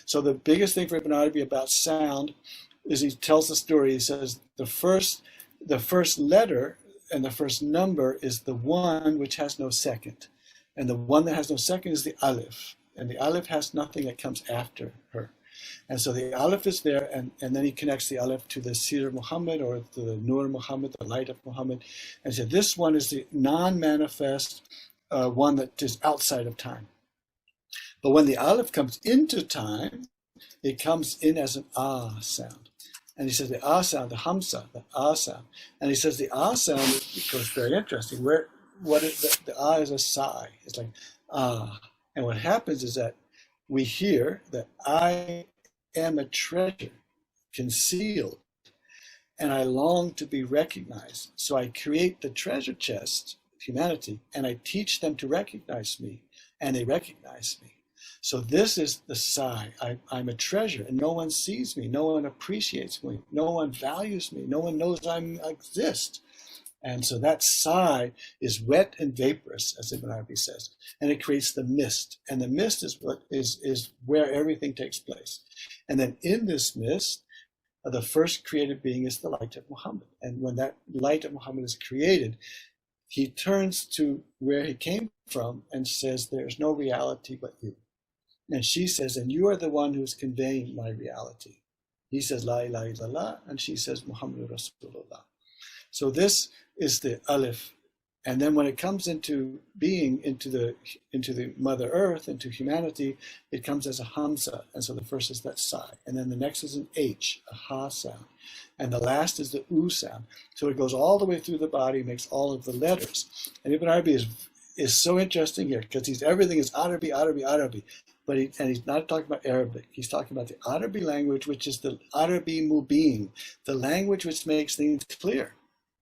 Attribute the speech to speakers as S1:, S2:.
S1: So the biggest thing for Ibn Arabi about sound is he tells the story. He says the first letter and the first number is the one which has no second. And the one that has no second is the Alif. And the Alif has nothing that comes after her. And so the Alif is there, and then he connects the Alif to the Sir Muhammad or to the Nur Muhammad, the light of Muhammad. And so this one is the non-manifest one that is outside of time. But when the Alif comes into time, it comes in as an Ah sound. And he says the Ah sound, the hamza, the Ah sound. And he says the Ah sound becomes very interesting. The Ah is a sigh. It's like Ah. And what happens is that we hear that I am a treasure concealed and I long to be recognized. So I create the treasure chest of humanity and I teach them to recognize me, and they recognize me. So this is the sigh. I'm a treasure and no one sees me. No one appreciates me. No one values me. No one knows I exist. And so that sigh is wet and vaporous, as Ibn Arabi says, and it creates the mist. And the mist is what is where everything takes place. And then in this mist, the first created being is the light of Muhammad. And when that light of Muhammad is created, he turns to where he came from and says, there's no reality but you. And she says, and you are the one who's conveying my reality. He says, La ilaha illallah, and she says, Muhammad Rasulullah. So this is the Alif. And then when it comes into being, into the Mother Earth, into humanity, it comes as a hamza. And so the first is that sigh. And then the next is an H, a ha sound. And the last is the U sound. So it goes all the way through the body, makes all of the letters. And Ibn Arabi is so interesting here, because everything is Arabi, Arabi, Arabi. But he's not talking about Arabic. He's talking about the Arabi language, which is the Arabi Mubin, the language which makes things clear.